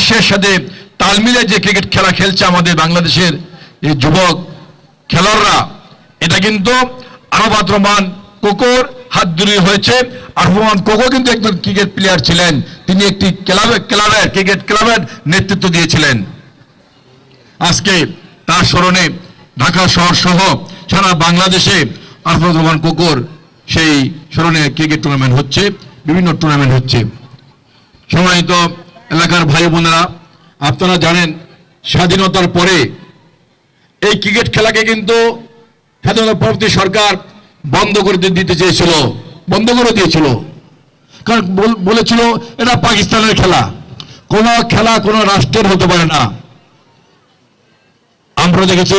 বিশ্বের সাথে তাল মিলে যে ক্রিকেট খেলা খেলছে আমাদের বাংলাদেশের এই যুবক খেলোয়াড়রা, এটা কিন্তু আরাফাত রহমান কোকোর হাত ধরে হয়েছে। আরাফাত রহমান কোকো কিন্তু একজন ক্রিকেট প্লেয়ার ছিলেন, তিনি একটি ক্রিকেট ক্লাবের নেতৃত্ব দিয়েছিলেন। আজকে তার স্মরণে ঢাকা শহর সহ সারা বাংলাদেশে আরাফাত রহমান কোকোর সেই স্মরণে ক্রিকেট টুর্নামেন্ট হচ্ছে, বিভিন্ন টুর্নামেন্ট হচ্ছে। সম্মানিত এলাকার ভাই বোনেরা, আপনারা জানেন স্বাধীনতার পরে এই ক্রিকেট খেলাকে কিন্তু স্বাধীনতা পরবর্তী সরকার বন্ধ করে দিতে চেয়েছিল, বন্ধ করে দিয়েছিল। কারণ বলেছিল এটা পাকিস্তানের খেলা, কোন খেলা কোনো রাষ্ট্রের হতে পারে না। আমরা দেখেছি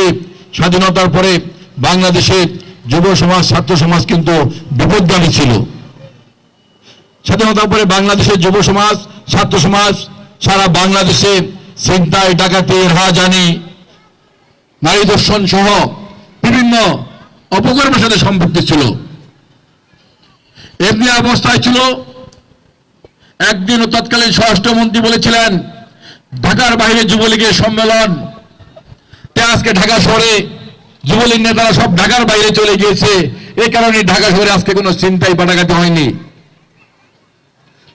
স্বাধীনতার পরে বাংলাদেশের যুব সমাজ, ছাত্র সমাজ কিন্তু বিপদগামী ছিল। স্বাধীনতার পরে বাংলাদেশের যুব সমাজ, ছাত্র সমাজ সারা বাংলাদেশে ছিনতাই, ডাকাতি, রাহাজানি, নারী ধর্ষণ সহ বিভিন্ন অপকর্মের সাথে সম্পৃক্ত ছিল। এমনি অবস্থায় ছিল, একদিন তৎকালীন স্বরাষ্ট্রমন্ত্রী বলেছিলেন ঢাকার বাইরে যুবলীগের সম্মেলন, আজকে ঢাকা শহরে যুবলীগ নেতারা সব ঢাকার বাইরে চলে গিয়েছে, এই কারণে ঢাকা শহরে আজকে কোনো ছিনতাই ডাকাতি হয়নি।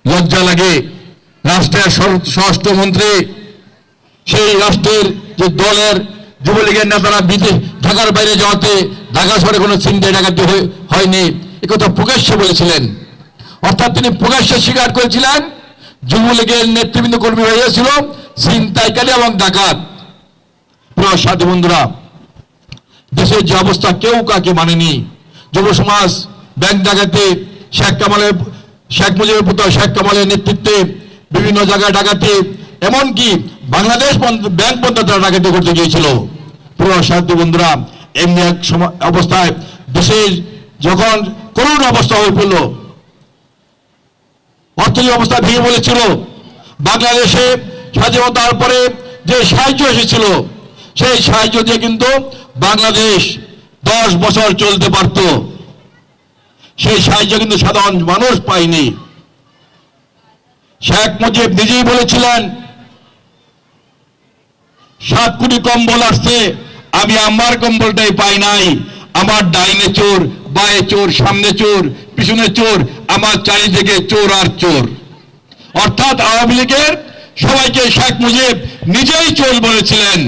লজ্জা লাগে, রাষ্ট্রের স্বরাষ্ট্রমন্ত্রী সেই রাষ্ট্রের যে দলের যুবলীগের নেতারা ঢাকার বাইরে যাওয়াতে ঢাকা শহরে কোনো ছিনতাই ডাকাতি হয়নি, একথা প্রকাশ্যে বলেছিলেন। অর্থাৎ তিনি প্রকাশ্যে স্বীকার করেছিলেন যুবলীগের নেতৃবৃন্দ কর্মী হয়েছিল ছিনতাইকারী এবং ডাকাত। প্রিয় সাথী বন্ধুরা, দেশের যে অবস্থা কেউ কাকে মানেনি। যুব সমাজ ব্যাংক ডাকাতি, শেখ মুজিবের পুত্র শেখ কামালের নেতৃত্বে বিভিন্ন জায়গায় ডাকাতি, এমনকি বাংলাদেশ ব্যাংক পর্যন্ত তারা ডাকাতি করতে গিয়েছিল। প্রিয় সাথী বন্ধুরা, এমনি এক অবস্থায় দেশের যখন করুণ অবস্থা হয়ে পড়ল, অর্থনৈতিক অবস্থা ভেঙে বলেছিল, বাংলাদেশে স্বাধীনতার পরে যে সাহায্য এসেছিল সেই সাহায্য দিয়ে কিন্তু বাংলাদেশ 10 বছর চলতে পারত। সেই সাহায্য কিন্তু সাধারণ মানুষ পায়নি। শেখ মুজিব নিজেই বলেছিলেন 7 কোটি কম্বল আসছে, আমি আমার কম্বলটাই পাই নাই, আমার ডাইনে চোর, বায়ে চোর, সামনে চোর, পিছনে চোর, আমার চারিদিকে চোর আর চোর। অর্থাৎ আওয়ামী লীগের সবাইকে শেখ মুজিব নিজেই চোর বলেছিলেন।